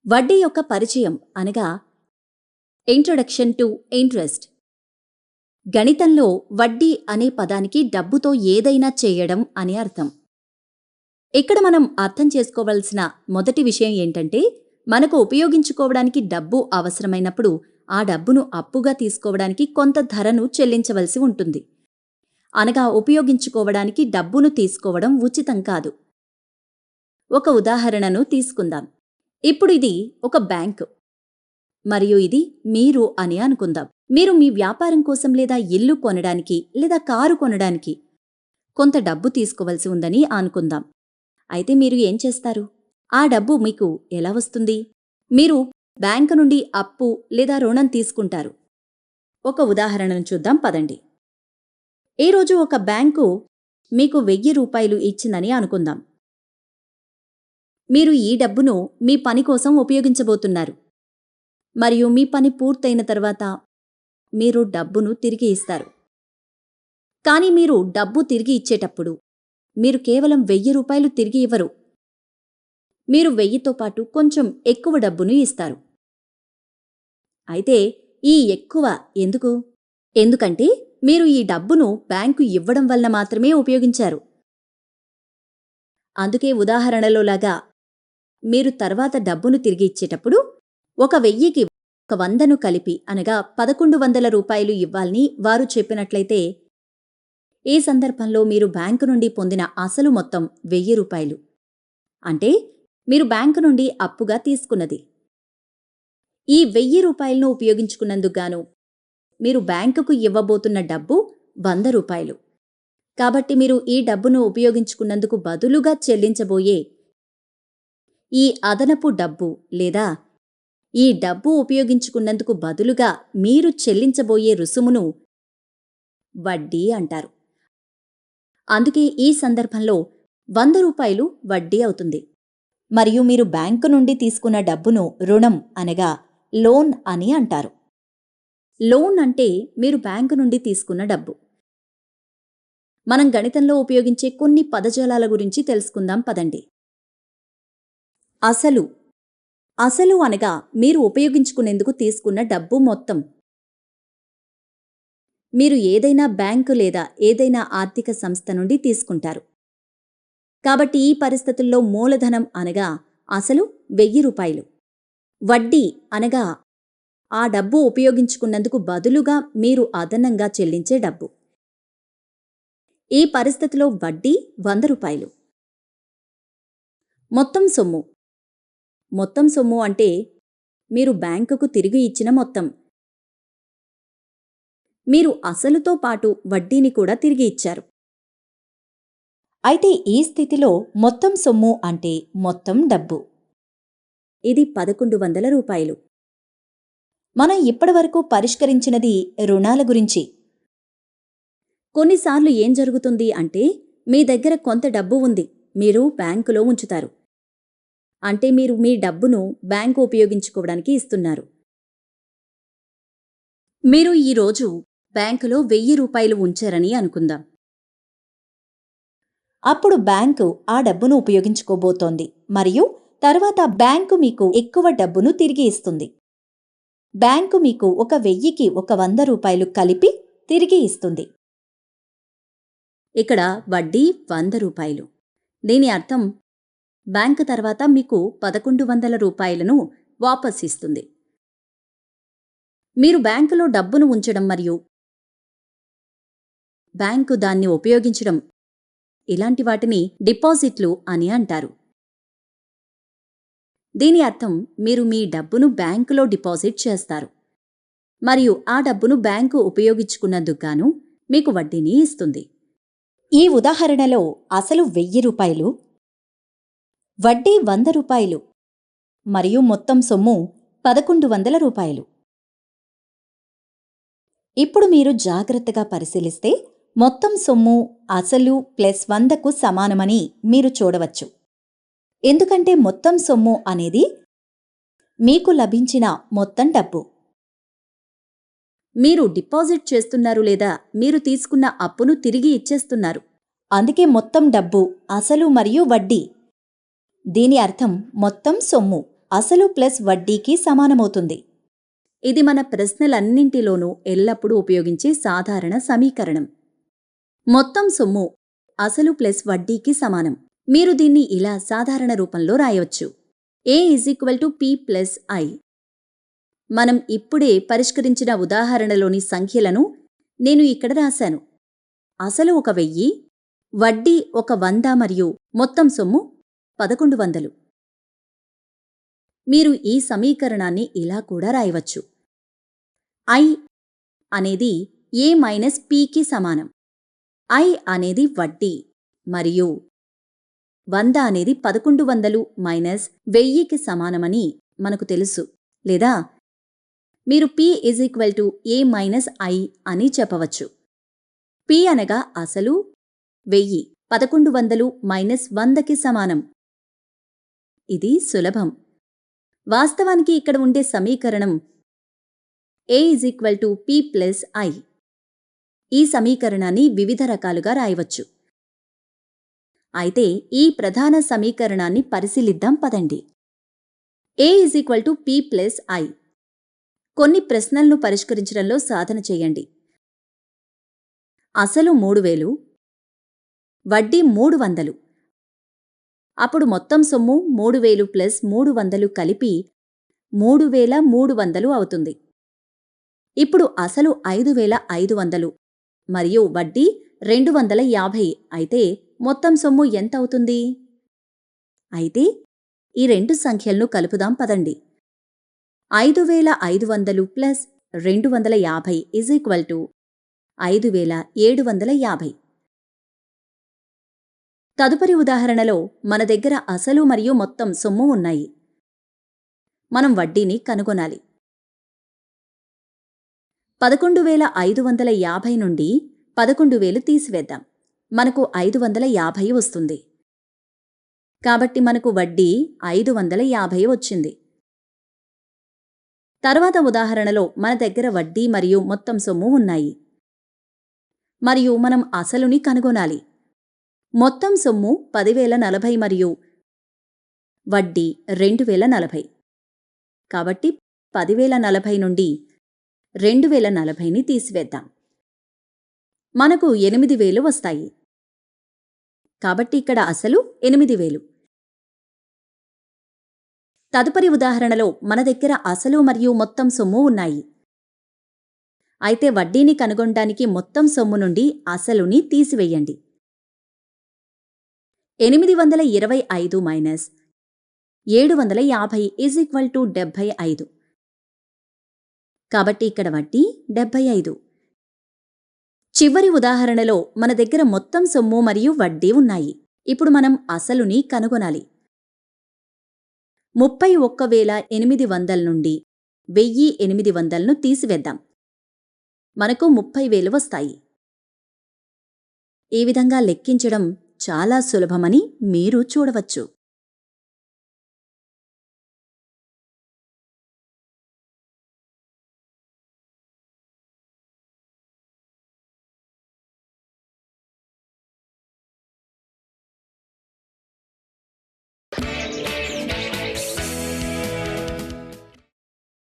వడ్డీ యొక్క పరిచయం అనగా ఇంట్రొడక్షన్ టు ఇంట్రెస్ట్. గణితంలో వడ్డీ అనే పదానికి డబ్బుతో ఏదైనా చేయడం అని అర్థం. ఇక్కడ మనం అర్థం చేసుకోవలసిన మొదటి విషయం ఏంటంటే, మనకు ఉపయోగించుకోవడానికి డబ్బు అవసరమైనప్పుడు ఆ డబ్బును అప్పుగా తీసుకోవడానికి కొంత ధరను చెల్లించవలసి ఉంటుంది. అనగా ఉపయోగించుకోవడానికి డబ్బును తీసుకోవడం ఉచితం కాదు. ఒక ఉదాహరణను తీసుకుందాం. ఇప్పుడు ఇది ఒక బ్యాంకు మరియు ఇది మీరు అని అనుకుందాం. మీరు మీ వ్యాపారం కోసం లేదా ఇల్లు కొనడానికి లేదా కారు కొనడానికి కొంత డబ్బు తీసుకోవలసి ఉందని అనుకుందాం. అయితే మీరు ఏం చేస్తారు? ఆ డబ్బు మీకు ఎలా వస్తుంది? మీరు బ్యాంకు నుండి అప్పు లేదా రుణం తీసుకుంటారు. ఒక ఉదాహరణను చూద్దాం పదండి. ఈ రోజు ఒక బ్యాంకు మీకు 1000 రూపాయలు ఇచ్చిందని అనుకుందాం. మీరు ఈ డబ్బును మీ పని కోసం ఉపయోగించబోతున్నారు మరియు మీ పని పూర్తయిన తర్వాత మీరు డబ్బును తిరిగి ఇస్తారు. కానీ మీరు డబ్బు తిరిగి ఇచ్చేటప్పుడు మీరు కేవలం 1000 రూపాయలు తిరిగి ఇవ్వరు. మీరు 1000తో పాటు కొంచెం ఎక్కువ డబ్బును ఇస్తారు. అయితే ఈ ఎక్కువ ఎందుకు? ఎందుకంటే మీరు ఈ డబ్బును బ్యాంకు ఇవ్వడం వల్ల మాత్రమే ఉపయోగించారు. అందుకే ఉదాహరణలోలాగా మీరు తర్వాత డబ్బును తిరిగి ఇచ్చేటప్పుడు ఒక 1000కి 100ను కలిపి అనగా 1100 రూపాయలు ఇవ్వాలని వారు చెప్పినట్లయితే ఈ సందర్భంలో మీరు బ్యాంకు నుండి పొందిన అసలు మొత్తం 1000 రూపాయలు. అంటే మీరు బ్యాంకు నుండి అప్పుగా తీసుకున్నది. ఈ 1000 రూపాయలను ఉపయోగించుకున్నందుకుగాను మీరు బ్యాంకుకు ఇవ్వబోతున్న డబ్బు 100 రూపాయలు. కాబట్టి మీరు ఈ డబ్బును ఉపయోగించుకున్నందుకు బదులుగా చెల్లించబోయే ఈ అదనపు డబ్బు లేదా ఈ డబ్బు ఉపయోగించుకున్నందుకు బదులుగా మీరు చెల్లించబోయే రుసుమును వడ్డీ అంటారు. అందుకే ఈ సందర్భంలో 100 రూపాయలు వడ్డీ అవుతుంది. మరియు మీరు బ్యాంకు నుండి తీసుకున్న డబ్బును రుణం అనగా లోన్ అని అంటారు. లోన్ అంటే మీరు బ్యాంకు నుండి తీసుకున్న డబ్బు. మనం గణితంలో ఉపయోగించే కొన్ని పదజాలాల గురించి తెలుసుకుందాం పదండి. అసలు. అసలు అనగా మీరు ఉపయోగించుకునేందుకు తీసుకున్న డబ్బు మొత్తం. మీరు ఏదైనా బ్యాంకు లేదా ఏదైనా ఆర్థిక సంస్థ నుండి తీసుకుంటారు. కాబట్టి ఈ పరిస్థితుల్లో మూలధనం అనగా అసలు 1000 రూపాయలు. వడ్డీ అనగా ఆ డబ్బు ఉపయోగించుకున్నందుకు బదులుగా మీరు అదనంగా చెల్లించే డబ్బు. ఈ పరిస్థితిలో వడ్డీ 100 రూపాయలు. మొత్తం సొమ్ము. మొత్తం సొమ్ము అంటే మీరు బ్యాంకుకు తిరిగి ఇచ్చిన మొత్తం. మీరు అసలుతో పాటు వడ్డీని కూడా తిరిగి ఇచ్చారు. అయితే ఈ స్థితిలో మొత్తం సొమ్ము అంటే మొత్తం డబ్బు. ఇది 1100 రూపాయలు. మనం ఇప్పటివరకు పరిష్కరించినది రుణాల గురించి. కొన్నిసార్లు ఏం జరుగుతుంది అంటే మీ దగ్గర కొంత డబ్బు ఉంది, మీరు బ్యాంకులో ఉంచుతారు. అంటే మీరు మీ డబ్బును బ్యాంకు ఉపయోగించుకోవడానికి ఇస్తున్నారు. మీరు ఈరోజు బ్యాంకులో 1000 రూపాయలు ఉంచారని అనుకుందాం. అప్పుడు బ్యాంకు ఆ డబ్బును ఉపయోగించుకోబోతోంది మరియు తర్వాత బ్యాంకు మీకు ఎక్కువ డబ్బును తిరిగి ఇస్తుంది. బ్యాంకు మీకు ఒక 1000కి 100 రూపాయలు కలిపి తిరిగి ఇస్తుంది. ఇక్కడ వడ్డీ 100 రూపాయలు. దీని అర్థం బ్యాంకు తర్వాత మీకు 1100 రూపాయలను వాపస్ ఇస్తుంది. మీరు బ్యాంకులో డబ్బును ఉంచడం మరియు బ్యాంకు దాన్ని ఉపయోగించడం ఇలాంటి వాటిని డిపాజిట్లు అని అంటారు. దీని అర్థం మీరు మీ డబ్బును బ్యాంకులో డిపాజిట్ చేస్తారు మరియు ఆ డబ్బును బ్యాంకు ఉపయోగించుకున్నందుకుగాను మీకు వడ్డీని ఇస్తుంది. ఈ ఉదాహరణలో అసలు 1000 రూపాయలు, వడ్డీ 100 రూపాయలు మరియు మొత్తం సొమ్ము 1100 రూపాయలు. ఇప్పుడు మీరు జాగ్రత్తగా పరిశీలిస్తే మొత్తం సొమ్ము అసలు ప్లస్ 100కు సమానమని మీరు చూడవచ్చు. ఎందుకంటే మొత్తం సొమ్ము అనేది మీకు లభించిన మొత్తం డబ్బు. మీరు డిపాజిట్ చేస్తున్నారు లేదా మీరు తీసుకున్న అప్పును తిరిగి ఇచ్చేస్తున్నారు. అందుకే మొత్తం డబ్బు, అసలు మరియు వడ్డీ. దీని అర్థం మొత్తం సొమ్ము. అసలు ప్లస్ వడ్డీకి సమానమవుతుంది. ఇది మన ప్రశ్నలన్నింటిలోనూ ఎల్లప్పుడూ ఉపయోగించే సాధారణ సమీకరణం. మొత్తం సొమ్ము అసలు ప్లస్ వడ్డీకి సమానం. మీరు దీన్ని ఇలా సాధారణ రూపంలో రాయవచ్చు. A = P + I. మనం ఇప్పుడే పరిష్కరించిన ఉదాహరణలోని సంఖ్యలను నేను ఇక్కడ రాశాను. అసలు 1000, వడ్డీ 100 మరియు మొత్తం సొమ్ము 1100. మీరు ఈ సమీకరణాన్ని ఇలా కూడా రాయవచ్చు. I అనేది A - Pకి సమానం. I అనేది వడ్డీ మరియు 100 అనేది 1100 మైనస్ 1000కి సమానమని మనకు తెలుసు. లేదా మీరు P = A - I అని చెప్పవచ్చు. P అనగా అసలు 1000, 1100 మైనస్ 100కి సమానం. ఇది సులభం. వాస్తవానికి ఇక్కడ ఉండే సమీకరణం A = P + I. ఈ సమీకరణాన్ని వివిధ రకాలుగా రాయవచ్చు. అయితే ఈ ప్రధాన సమీకరణాన్ని పరిశీలిద్దాం పదండి. A = P + I. కొన్ని ప్రశ్నలను పరిష్కరించడంలో సాధన చేయండి. అసలు 3000, వడ్డీ 300. అప్పుడు మొత్తం సొమ్ము 3000 + 300 కలిపి 3300 అవుతుంది. ఇప్పుడు అసలు 5500 మరియు వడ్డీ 250 అయితే మొత్తం సొమ్ము ఎంత అవుతుంది? అయితే ఈ రెండు సంఖ్యలను కలుపుదాం పదండి. 5500 + 250 = 5750. తదుపరి ఉదాహరణలో మన దగ్గర అసలు మరియు మొత్తం సొమ్ము ఉన్నాయి. మనం వడ్డీని కనుగొనాలి. 11550 నుండి 11000 తీసివేద్దాం. మనకు 550 వస్తుంది. కాబట్టి మనకు వడ్డీ 550 వచ్చింది. తర్వాత ఉదాహరణలో మన దగ్గర వడ్డీ మరియు మొత్తం సొమ్ము ఉన్నాయి. మరియు మనం అసలుని కనుగొనాలి. మొత్తం సొమ్ము 10,040 మరియు వడ్డీ 2040. కాబట్టి 10,040 నుండి 2040ని తీసివేద్దాం. మనకు 8000 వస్తాయి. కాబట్టి ఇక్కడ అసలు 8000. తదుపరి ఉదాహరణలో మన దగ్గర అసలు మరియు మొత్తం సొమ్ము ఉన్నాయి. అయితే వడ్డీని కనుగొనడానికి మొత్తం సొమ్ము నుండి అసలుని తీసివేయండి. 825 మైనస్ 750 = 75. కాబట్టి ఇక్కడ వడ్డీ 75. చివరి ఉదాహరణలో మన దగ్గర మొత్తం సొమ్ము మరియు వడ్డీ ఉన్నాయి. ఇప్పుడు మనం అసలుని కనుగొనాలి. 31,800 నుండి 1,800ను తీసివేద్దాం. మనకు 30,000 వస్తాయి. ఈ విధంగా లెక్కించడం చాలా సులభమని మీరు చూడవచ్చు.